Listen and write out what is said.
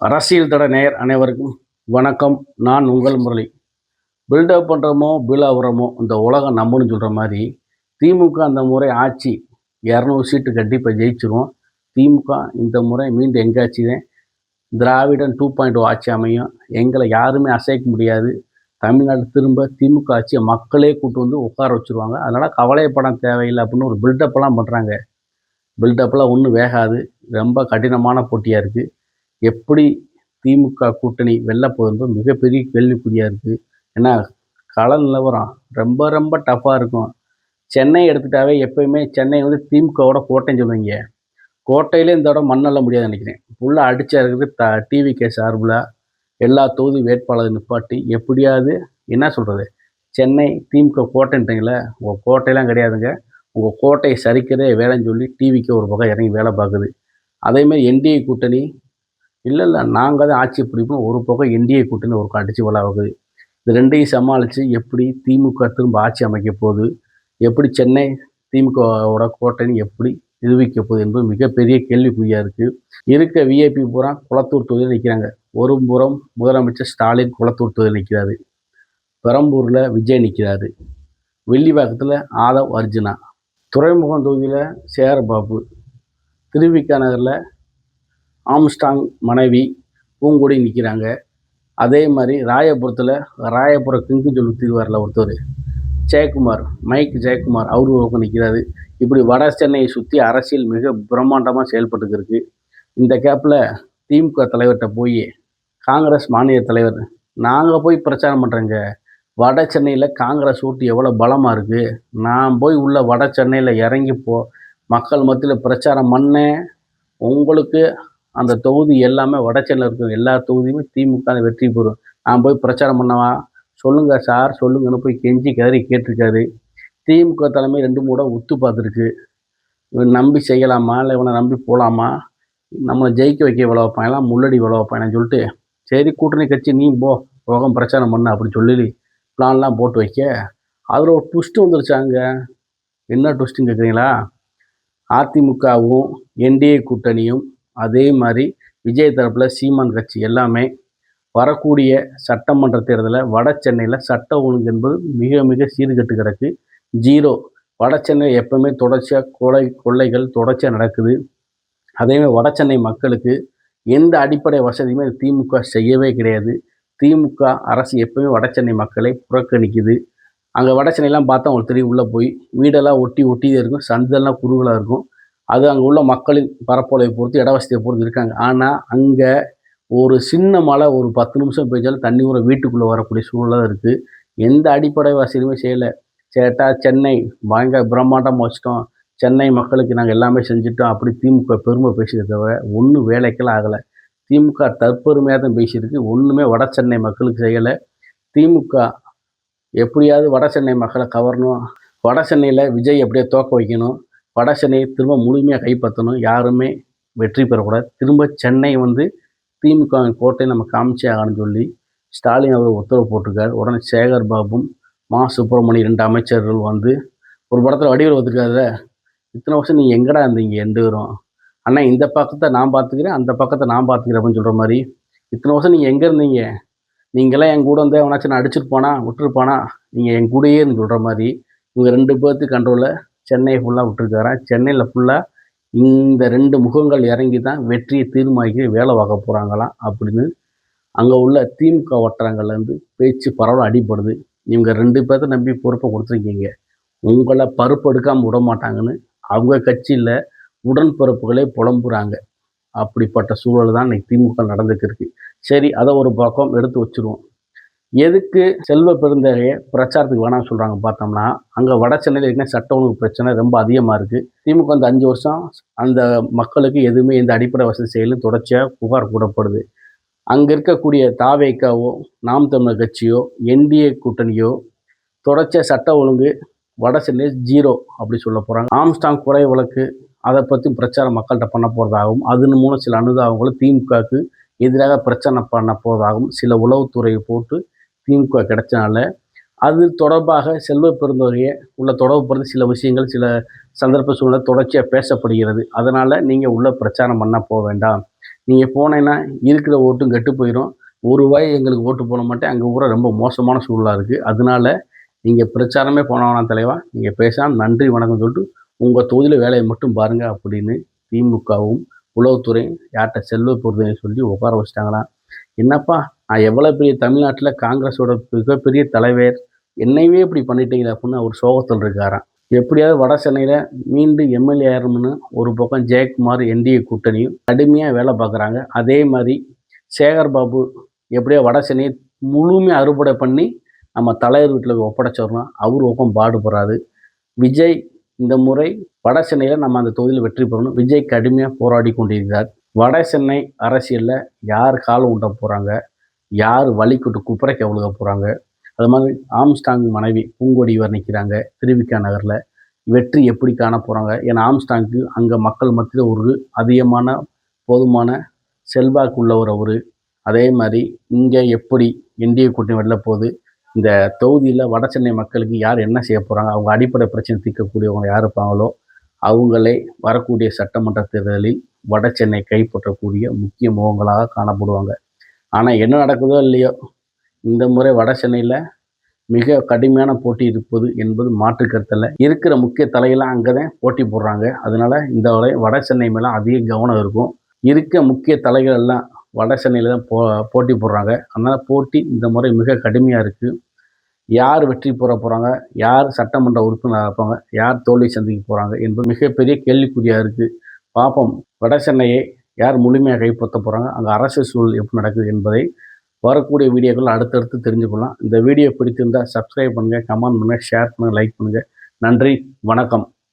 அரசியல் தட நேயர் அனைவருக்கும் வணக்கம். நான் உங்கள் முரளி. பில்டப் பண்ணுறோமோ பில் ஆகுறோமோ இந்த உலகம் நம்மன்னு சொல்கிற மாதிரி திமுக அந்த முறை ஆட்சி 200 சீட்டு கண்டிப்பாக ஜெயிச்சிரும். திமுக இந்த முறை மீண்டும் எங்கள் ஆட்சி தான், திராவிடன் 2.0 ஆட்சி அமையும். எங்களை யாருமே அசைக்க முடியாது. தமிழ்நாடு திரும்ப திமுக ஆட்சியை மக்களே கூட்டு வந்து உட்கார வச்சுருவாங்க. அதனால் கவலைப்பட தேவையில்லை அப்படின்னு ஒரு பில்டப்லாம் பண்ணுறாங்க. பில்டப்லாம் ஒன்றும் வேகாது. ரொம்ப கடினமான போட்டியாக இருக்குது. எப்படி திமுக கூட்டணி வெல்ல போகுது மிகப்பெரிய கேள்விக்குறியாக இருக்குது. ஏன்னா கள நிலவரம் ரொம்ப ரொம்ப டஃப்பாக இருக்கும். சென்னை எடுத்துட்டாவே எப்பயுமே சென்னை வந்து திமுகவோட கோட்டைன்னு சொல்லுவீங்க. கோட்டையிலே இந்த தடவை மண்ணல்ல முடியாதுன்னு நினைக்கிறேன். ஃபுல்லாக அடிச்சா இருக்குது. டிவிகே சார்பில் எல்லா தொகுதி வேட்பாளர் நிப்பாட்டி எப்படியாவது என்ன சொல்கிறது, சென்னை திமுக கோட்டைன்றீங்களே, உங்கள் கோட்டையெல்லாம் கிடையாதுங்க. உங்கள் கோட்டையை சரிக்கிறதே வேலைன்னு சொல்லி டிவிக்கு ஒரு பக்கம் இறங்கி வேலை பார்க்குது. அதேமாதிரி என்டிஏ கூட்டணி இல்லை நாங்கள் தான் ஆட்சி பிடிப்போம் ஒரு பக்கம் என்டிஏ கூட்டணி ஒரு அடித்து வளாகுது. இது ரெண்டையும் சமாளித்து எப்படி திமுக திரும்ப ஆட்சி அமைக்க போகுது, எப்படி சென்னை திமுகவோட கோட்டணி எப்படி நிரூபிக்க போகுது என்பது மிகப்பெரிய கேள்விக்குறியாக இருக்குது. இருக்க விஐபி பூரா குளத்தூர் தொகுதியில் நிற்கிறாங்க. ஒரு புறம் முதலமைச்சர் ஸ்டாலின் குளத்தூர் தொகுதியில் நிற்கிறாரு, பெரம்பூரில் விஜய் நிற்கிறாரு, வெள்ளிவாக்கத்தில் ஆதவ் அர்ஜுனா, துறைமுகம் தொகுதியில் சேகர்பாபு, திருவிக நகரில் ஆம்ஸ்டாங் மனைவி பூங்கொடி நிற்கிறாங்க. அதே மாதிரி ராயபுரம் கிங்கு சொல்லி தீர்வாரில் ஒருத்தர் ஜெயக்குமார், மைக் ஜெயக்குமார், அவரு ஒரு நிற்கிறாரு. இப்படி வட சென்னையை சுற்றி அரசியல் மிக பிரம்மாண்டமாக செயல்பட்டு இருக்கு. இந்த கேப்பில் திமுக தலைவர்கிட்ட போய் காங்கிரஸ் மாநில தலைவர் நாங்கள் போய் பிரச்சாரம் பண்ணுறேங்க, வட சென்னையில் காங்கிரஸ் ஓட்டு எவ்வளோ பலமாக இருக்குது, நான் போய் உள்ள வட சென்னையில் இறங்கி மக்கள் மத்தியில் பிரச்சாரம் பண்ணேன், உங்களுக்கு அந்த தொகுதி எல்லாமே வட சென்னையில் இருக்கிற எல்லா தொகுதியுமே திமுக வெற்றி பெறும், நான் போய் பிரச்சாரம் பண்ணவா, சொல்லுங்கள் சார் சொல்லுங்கன்னு போய் கெஞ்சி கதறி கேட்டிருக்காரு. திமுக தலைமை 2-3 உத்து பார்த்துருக்கு. இவன் நம்பி செய்யலாமா இல்லை இவனை நம்பி போகலாமா, நம்மளை ஜெயிக்க வைக்க விளை வைப்பான், எல்லாம் முள்ளடி விளை வைப்பான்னு சொல்லிட்டு சரி கூட்டணி கட்சி நீ போகம் பிரச்சாரம் பண்ண அப்படின்னு சொல்லி பிளான்லாம் போட்டு வைக்க அதில் ஒரு ட்விஸ்ட்டு வந்துருச்சாங்க. என்ன ட்விஸ்ட்டுன்னு கேட்குறீங்களா, அதிமுகவும் என்டிஏ கூட்டணியும் அதே மாதிரி விஜய் தரப்பில் சீமான் கட்சி எல்லாமே வரக்கூடிய சட்டமன்ற தேர்தலில் வட சென்னையில் சட்ட ஒழுங்கு என்பது மிக மிக சீர்கெட்டு கிடக்கு. 0. வட சென்னை எப்பவுமே தொடர்ச்சியாக கொள்ளைகள் தொடர்ச்சியாக நடக்குது. அதேமாதிரி வட சென்னை மக்களுக்கு எந்த அடிப்படை வசதியுமே திமுக செய்யவே கிடையாது. திமுக அரசு எப்பவுமே வட சென்னை மக்களை புறக்கணிக்குது. அங்கே வட சென்னையெல்லாம் பார்த்தா உங்களுக்கு தெரியும், உள்ளே போய் வீடெல்லாம் ஒட்டியே இருக்கும், சந்தெல்லாம் குறுகலாக இருக்கும். அது அங்கே உள்ள மக்களின் பரப்பளவை பொறுத்து இட வசதியை பொறுத்து இருக்காங்க. ஆனால் அங்கே ஒரு சின்ன மழை ஒரு 10 நிமிஷம் பெய்ஞ்சாலும் தண்ணி ஊற வீட்டுக்குள்ளே வரக்கூடிய சூழ்நிலை தான் இருக்குது. எந்த அடிப்படை வசதியுமே செய்யலை. சென்னை பயங்கர பிரம்மாண்டமாக வச்சிட்டோம், சென்னை மக்களுக்கு நாங்கள் எல்லாமே செஞ்சுட்டோம் அப்படி திமுக பெருமை பேசியதை தவிர ஒன்றும் வேலைக்கெல்லாம் ஆகலை. திமுக தற்பெருமையாக தான் பேசியிருக்கு, ஒன்றுமே வட சென்னை மக்களுக்கு செய்யலை. திமுக எப்படியாவது வட சென்னை மக்களை கவரணும், வட சென்னையில் விஜய் எப்படியே தோக்க வைக்கணும், வட சென்னையை திரும்ப முழுமையாக கைப்பற்றணும், யாருமே வெற்றி பெறக்கூடாது, திரும்ப சென்னை வந்து திமுகவின் கோட்டை நம்ம காமிச்சே ஆகணும்னு சொல்லி ஸ்டாலின் அவர் உத்தரவு போட்டிருக்காரு. உடனே சேகர் பாபும் மா சுப்பிரமணியம் 2 அமைச்சர்கள் வந்து ஒரு படத்தில் வடிவில் வந்துருக்காரு, இத்தனை வருஷம் நீங்கள் எங்கடா இருந்தீங்க 2 பேரும், அண்ணா இந்த பக்கத்தை நான் பார்த்துக்கிறேன் அந்த பக்கத்தை நான் பார்த்துக்கிறேன் அப்படின்னு சொல்கிற மாதிரி, இத்தனை வருஷம் நீங்கள் எங்கே இருந்தீங்க, நீங்களாம் என் கூட வந்து எவனாச்சும் நான் அடிச்சுருப்பானா விட்டுருப்பானா, நீங்கள் என் கூடயே இருந்து சொல்கிற மாதிரி இவங்க 2 பேர்த்துக்கு கண்ட்ரோலில் சென்னையை ஃபுல்லாக விட்டுருக்காரன். சென்னையில் ஃபுல்லாக இந்த 2 முகங்கள் இறங்கி தான் வெற்றியை தீர்மானிக்க வேலை பார்க்க போகிறாங்களாம் அப்படின்னு அங்கே உள்ள திமுக வட்டாரங்கள்லேருந்து பேச்சு பரவலாக அடிப்படுது. இவங்க 2 பேர்த்த நம்பி பொறுப்பை கொடுத்துருக்கீங்க, உங்களை பருப்பு எடுக்காமல் விட மாட்டாங்கன்னு அவங்க கட்சியில் உடன்பிறப்புகளே புலம்புறாங்க. அப்படிப்பட்ட சூழல் தான் இன்னைக்கு திமுக நடந்துக்கு இருக்கு. சரி, அதை ஒரு பக்கம் எடுத்து வச்சுருவோம். எதுக்கு செல்வ பெருந்தகையை பிரச்சாரத்துக்கு வேணாம்னு சொல்கிறாங்க பார்த்தோம்னா, அங்கே வட சென்னையில் இருக்க சட்ட ஒழுங்கு பிரச்சனை ரொம்ப அதிகமாக இருக்குது. திமுக அந்த 5 வருஷம் அந்த மக்களுக்கு எதுவுமே எந்த அடிப்படை வசதி செய்யலும் தொடர்ச்சியாக புகார் கூடப்படுது. அங்கே இருக்கக்கூடிய தாவேக்காவோ நாம் தமிழர் கட்சியோ என்டிஏ கூட்டணியோ தொடர்ச்சியாக சட்ட ஒழுங்கு வட சென்னை 0 அப்படி சொல்ல போகிறாங்க. ஆம்ஸ்டாங் கொலை வழக்கு அதை பற்றி பிரச்சாரம் மக்கள்கிட்ட பண்ண போகிறதாகவும் அதன் மூலம் சில அனுதாபங்களும் திமுகவுக்கு எதிராக பிரச்சனை பண்ண போவதாகவும் சில உளவுத்துறையை போட்டு திமுக கிடைச்சனால அது தொடர்பாக செல்வ பெருந்தகையை உள்ள தொடர்புப்படுத்தி சில விஷயங்கள் சில சந்தர்ப்ப சூழ்நிலை தொடர்ச்சியாக பேசப்படுகிறது. அதனால் நீங்கள் உள்ள பிரச்சாரம் பண்ண போக வேண்டாம், நீங்கள் போனீங்கன்னா இருக்கிற ஓட்டும் கெட்டு போயிடும். ஒரு வாய் எங்களுக்கு ஓட்டு போட மாட்டேன், அங்கே ஊர ரொம்ப மோசமான சூழலாக இருக்குது. அதனால நீங்கள் பிரச்சாரமே போன வேணாம் தலைவா, நீங்கள் பேசாமல் நன்றி வணக்கம் சொல்லிட்டு உங்கள் தொகுதியில் வேலையை மட்டும் பாருங்கள் அப்படின்னு திமுகவும் உளவுத்துறை யார்கிட்ட செல்வ பொருதையும் சொல்லி உட்கார வச்சிட்டாங்களாம். என்னப்பா, நான் எவ்வளோ பெரிய தமிழ்நாட்டில் காங்கிரஸோட மிகப்பெரிய தலைவர், என்னையே இப்படி பண்ணிட்டீங்களே அப்படின்னு அவர் சோகத்தில் இருக்காராம். எப்படியாவது வட சென்னையில் மீண்டும் எம்எல்ஏ ஆயிரணும்னு ஒரு பக்கம் ஜெயக்குமார் என்டிஏ கூட்டணியும் கடுமையாக வேலை பார்க்குறாங்க. அதே மாதிரி சேகர் பாபு எப்படியோ வட சென்னையை முழுமையாக அறுவடை பண்ணி நம்ம தலைவர் வீட்டில் ஒப்படைச்சிடணும், அவர் பக்கம் பாடுபடுறாரு. விஜய் இந்த முறை வட சென்னையில் நம்ம அந்த தொகுதியில் வெற்றி பெறணும், விஜய் கடுமையாக போராடி கொண்டிருக்கிறார். வட சென்னை அரசியலில் யார் காலம் ஊட்ட போகிறாங்க, யார் வழிகட்டு குப்புறைக்க விழுக போகிறாங்க, அது மாதிரி ஆம்ஸ்டாங் மனைவி பூங்கொடி வர்ணிக்கிறாங்க திருவிக்கா நகரில், வெற்றி எப்படி காண போகிறாங்க. ஏன்னா ஆம்ஸ்டாங்க்கு அங்கே மக்கள் மத்தியில் ஒரு அதிகமான போதுமான செல்வாக்கு உள்ளவர் அவர். அதே மாதிரி இங்கே எப்படி என்டிஏ கூட்டணி வெளில போகுது, இந்த தொகுதியில் வட சென்னை மக்களுக்கு யார் என்ன செய்ய போகிறாங்க, அவங்க அடிப்படை பிரச்சனை தீர்க்கக்கூடியவங்க யார் இருப்பாங்களோ அவங்களே வரக்கூடிய சட்டமன்ற தேர்தலில் வட சென்னை கைப்பற்றக்கூடிய முக்கிய முகங்களாக காணப்படுவாங்க. ஆனால் என்ன நடக்குதோ இல்லையோ, இந்த முறை வட சென்னையில் மிக கடுமையான போட்டி இருப்பது என்பது மாற்று கருத்தில் இருக்கிற முக்கிய தலையெல்லாம் அங்கே தான் போட்டி போடுறாங்க. அதனால் இந்த வட சென்னை மேலே அதிக கவனம் இருக்கும். இருக்க முக்கிய தலைகள் எல்லாம் வட சென்னையில் தான் போட்டி போடுறாங்க. அதனால் போட்டி இந்த முறை மிக கடுமையாக இருக்குது. யார் வெற்றி பெற போகிறாங்க, யார் சட்டமன்ற உறுப்பினராக இருப்பாங்க, யார் தோல்வி சந்திக்க போகிறாங்க என்பது மிகப்பெரிய கேள்விக்குறியாக இருக்குது. பார்ப்போம், வட சென்னையை யார் முழுமையாக கைப்பற்ற போகிறாங்க, அங்கே அரசியல் சூழல் எப்படி நடக்குது என்பதை வரக்கூடிய வீடியோக்கள் அடுத்தடுத்து தெரிஞ்சுக்கலாம். இந்த வீடியோ பிடித்திருந்தால் சப்ஸ்கிரைப் பண்ணுங்கள், கமெண்ட் பண்ணுங்கள், ஷேர் பண்ணுங்கள், லைக் பண்ணுங்கள். நன்றி, வணக்கம்.